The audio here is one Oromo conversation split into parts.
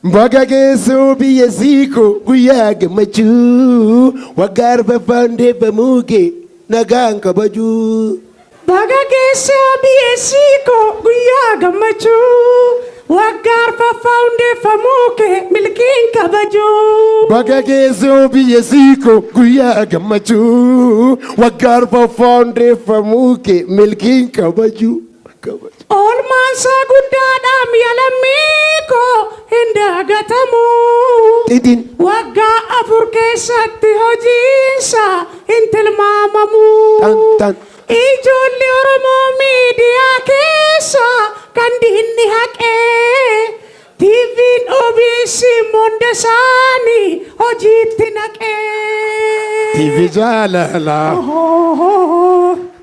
Baga keessa biyya siiko guyyaa gammachuu waggaa arfaffaan deebamuuke nagaan kabajuu. Baga keessa biyya siiko guyyaa gammachuu waggaa arfaffaan deebamuuke milkiin kabajuu. Baga keessa biyya siiko guyyaa gammachuu waggaa arfaffaan deebamuuke milkiin kabajuu. Olmaansa guddaadhaan yalammii koo hin dagatamu. Waggaa afur keessatti hojiinsa hin tilmaamamu. Ijoollee Oromoo miidiyaa keessa kan diinni haqee TV'n OBS hunda isaanii hojiitti naqee. TV jaalala.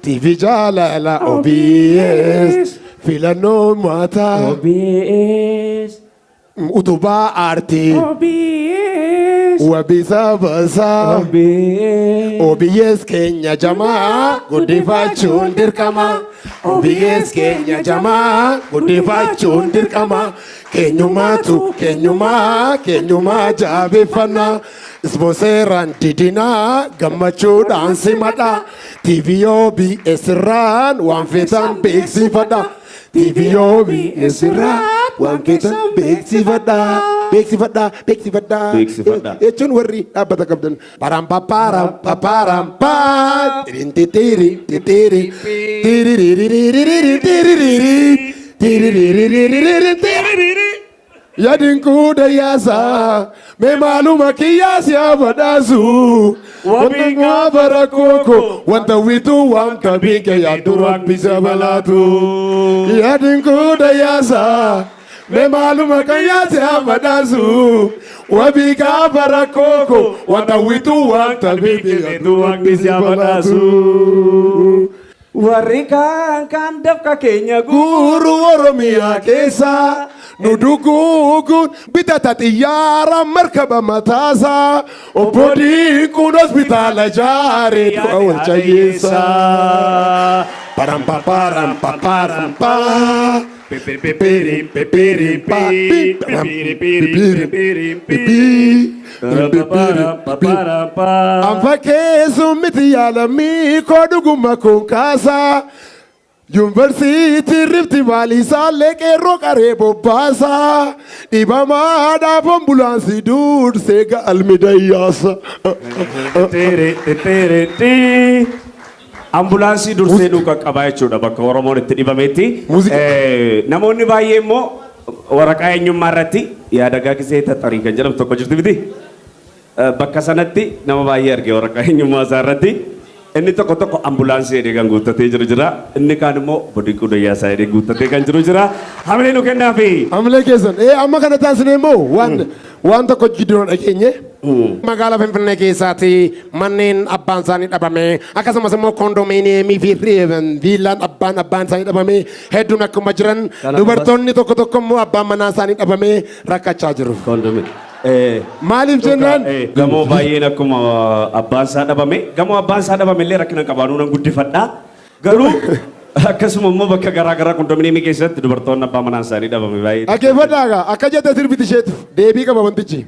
TV jaalala OBS filannoo maataa OBS utubaa aartii OBS wabisa basaa OBS keenya jamaa guddifachuun dirqama OBS keenya jamaa guddifachuun dirqama keenyumaa jabeeffannaa ispoonseeraan didinaa gammachuudhaan simadha TV OBS irraan waan feetan beeksifadha TV OBS irraan waan feetan beeksifadha. Jechuun warri dhaabbata qabdan param paparam paparam paa Yadinku dayasa me maluma kiyasi abadasu wabinga barakoko wanta witu wanta binke yadurak bisa balatu Yadinku dayasa me maluma kiyasi abadasu wabinga barakoko wanta witu wanta binke yadurak bisa balatu Warrikan kandaf kakenya Guru Oromia keessa nudugugun bitata xiyyaara markaba mataasa obbodiin kun hospitaala jaaree du'a walchayyeessa. Param paparam paparam paa. Anfakeessu miti yaalamii koo dhuguma kun kaasa. Yuunivarsiitii Rifti Vaalii saallee qeerroo qaree bobbaasa. Dhibamaadhaaf ambulaansii dursee ga'almi dayyaasa. Ambulaansii dursee dhuqa qabaa jechuudha bakka Oromoon itti dhibametti. Namoonni baay'ee immoo waraqaa eenyummaa irratti yaada gaaggisee tattarii kan jedhamu tokko jirti miti. Bakka sanatti nama baay'ee argee waraqaa eenyummaa isaa irratti. Inni tokko ambulaansii jedhee kan guuttatee jiru jira. Inni kaan immoo bodiquu dayyaasaa jedhee guuttatee kan jiru jira. Hamilee nu kennaafi. Hamilee keessan. Amma kana taasisne immoo waan tokko gidduu dhageenye. Magaalaa Finfinnee keessaatti manneen abbaan isaanii dhabame akkasumas immoo kondominiyeemii fi viillaan abbaan isaanii dhabame hedduun akkuma jiran dubartoonni tokko immoo abbaan manaa isaanii dhabame rakkachaa jiru. Maaliif jennaan gamoo baay'een akkuma abbaan isaa dhabame gamoo abbaan isaa dhabame illee rakkina qabaanuu nan guddifadha garuu akkasuma immoo bakka garaagaraa kondominiyeemii keessatti dubartoonni abbaan manaa isaanii dhabame baay'ee. Dhaggeeffadhaa akka jette sirbiti isheetu deebii qaba wantichi.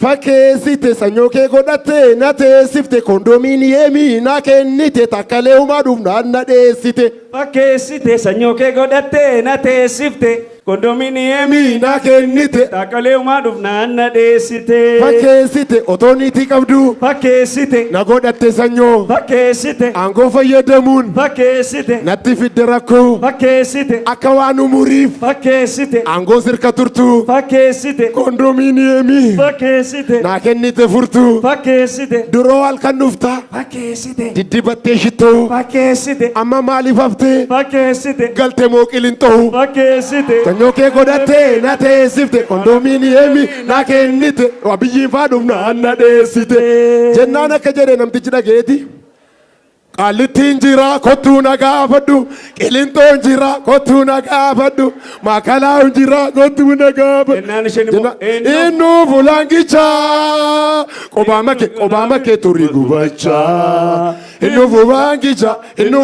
Fakkeessite sanyoo kee godhatte na teessifte kondominiyeemii na kennite takkalee uumaadhuuf na dheessite. Fakkeessite sanyoo kee godhatte na teessifte kondominiyeemii na kennite takkalee uumaadhuuf na dheessite. Fakkeessite otoo niitii qabdu. Fakkeessite na godhatte sanyoo. Fakkeessite aangoo fayyadamuun. Fakkeessite natti fidde rakkoo. Fakkeessite akka waan umuriif. Fakkeessite aangoo sirka turtu. Fakkeessite kondominiyeemii. Fakkeessite na kennite furtu. Fakkeessite duroo halkan dhufta. Fakkeessite diddibattee shittoo. Fakkeessite amma maaliif haftee. Fakkeessite galte moo qilinxoo. Fakkeessite sanyoo kee godhatte na teessifte kondominiyeemii na kennite wabiyyiin faadhuuf na dheessite. Jennaan akka jedhe namtichi dhageeti. Qallittiin jira kottuu na gaafadhu qilinxoon jira kottuu na gaafadhu makalaa'uun jira kottuu na gaafadhu innuu fulangicha qobaama kee turii gubachaa innuu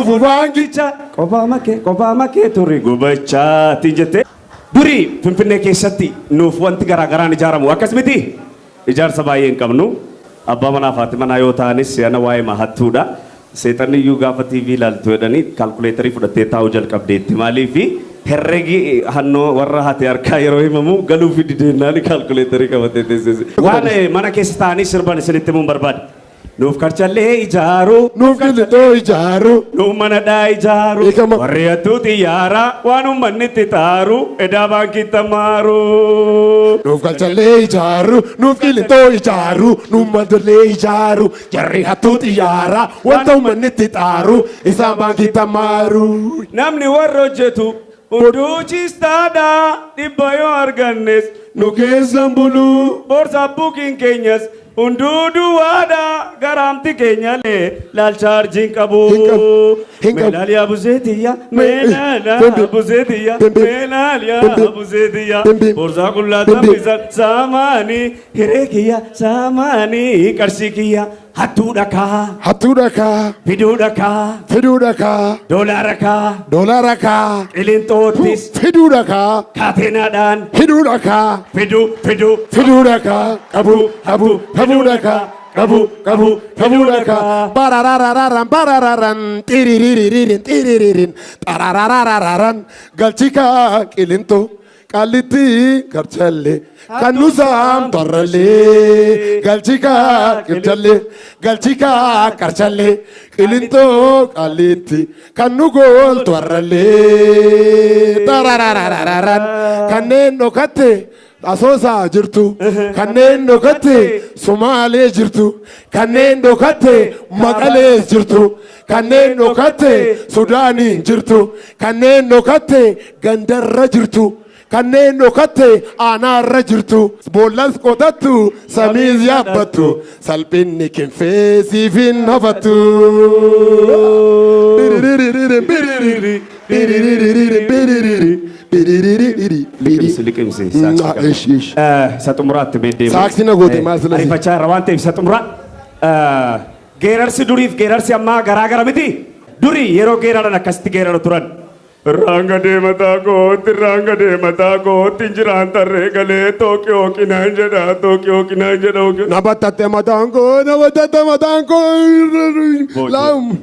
fulangicha qobaama kee turii gubachaa tiin jettee Duri Finfinnee keessatti nuuf wanti garaagaraan ijaaramu akkas miti. Ijaarsa baay'ee hin qabnu. Abbaa manaa fi manaa yoo ta'anis ana waa'ee mahattuudha. Seexanni iyyuu gaafa TV ilaaltu jedhanii kaalkuleetarii fudhattee taa'uu jalqabdeetti. Maaliif herregi hannoo warra hate harkaa yeroo himamu galuu fi dideennaani kaalkuleetarii qabatee teessise. Waan mana keessa taa'anii sirban isinitti himuun barbaada. Nuuf karchallee ijaaru, nuuf qilixoo ijaaru, nuuf manadhaa ijaaru, warri hattuu xiyyaara waan uummanni itti taaru edaa baankii tamaaru. Nuuf karchallee ijaaru, nuuf qilixoo ijaaru, nuuf manadhaa ijaaru, jarri hattuu xiyyaara wanta uummanni itti taaru isaan baankii tamaaru. Namni warra hojjetu hunduu ciistaadha dhibba yoo argannes nu keessan bulu boorsaa buukiin keenyas. Undudu wada garamti kenyale lal charging kabu melalia buzetia melalia buzetia borza kulla tamisa samani hirekia samani karsikia hatudaka fidudaka dolaraka ilintotis fidudaka katenadan fidudaka fidudaka kabu kabudaka bararararan tiriririn tararararan galchika qilinto qaliti karchalle kanusam torralle galchika karchalle qilinto qaliti kanugol torralle tararararan kannen okatte Asosa jirtu kanneen dhokatte Somaalee jirtu kanneen dhokatte Maqalee jirtu kanneen dhokatte Sudaanii jirtu kanneen dhokatte Gandarra jirtu kanneen dhokatte Aanaarra jirtu boollas qotattu samiis yaabbattu salphinni kinfee siif hin hafattu. Satumuraatti beedeemu. Saaksina goote maal filasi? Arifachaa irra waan ta'eef satumura geerarsi duriif geerarsi ammaa garaagara miti. Duri yeroo geeraran akkasitti geerara turan. Ranga deemataa gootti injiraan tarree galee Tookiyo kinaan jedha. Nabattatte mataan koo laam.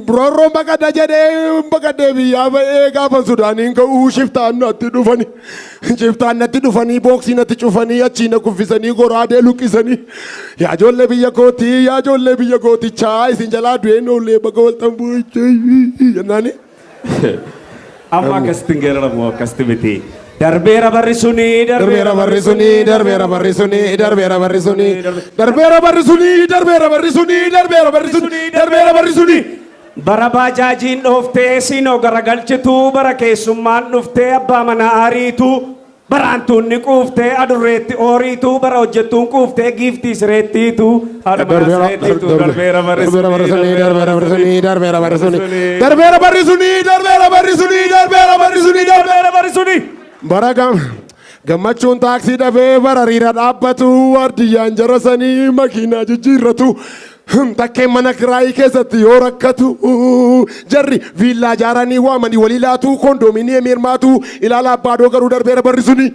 Rorro bakada jedhee bakadee biyyaa ba'ee gaafa Sudaaniin ka'uu shiftaan natti dhufanii booksii natti cufanii achii na kuffisanii goraadee luqqisanii yaa ijoollee biyya kootichaa isin jalaa du'een oollee bakka waltan bu'ee jennaani. Amma akkasitti hin geeraramu akkasitti miti. Darbeera barrisuni. Bara baajaajiin dhooftee siinoo garagalchitu bara keessummaan dhuftee abbaa manaa aariitu bara antuunni quuftee adurreetti ooriitu bara hojjettuun quuftee giiftii sireettiitu darbeera barrisuni. Bara gammachuun taaksii dhabee bara riira dhaabbatu waardiyyaan jarasanii makiinaa jijjiirratu takkeen mana kiraayii keessatti yoo rakkatu jarri viillaa jaaranii waamanii walii laatu koondoominiyem hirmaatu ilaala abbaadoo garuu darbeera barrisuni.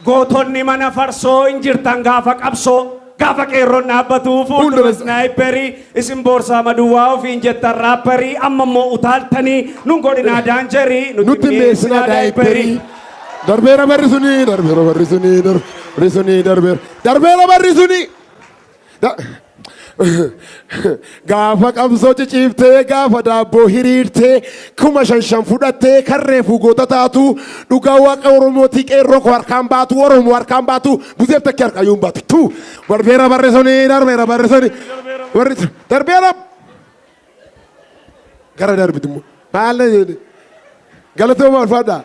Gootonni mana farsoo injirtan gaafa qabsoo. Gaafa qeerroon dhaabbatu fuuldura snaayiperii isin boorsaa maduwwaa ofiin jettan raapparii amma immoo utaaltanii nun godhinaa daanjarii nuti mi'eessinaa daayiperii. Darbeera barrisuni. Gaafa qabsoo ciciiftee gaafa daabboo hiriirtee kuma shan fudhattee karree fuugoota taatu dhugaa waaqa Oromootii qeerroo koo harkaan baatu Oromoo harkaan baatu buzeef takkee harkaa yoon baatu tu darbeera gara darbitu immoo maal galatoomaa ulfaadhaa.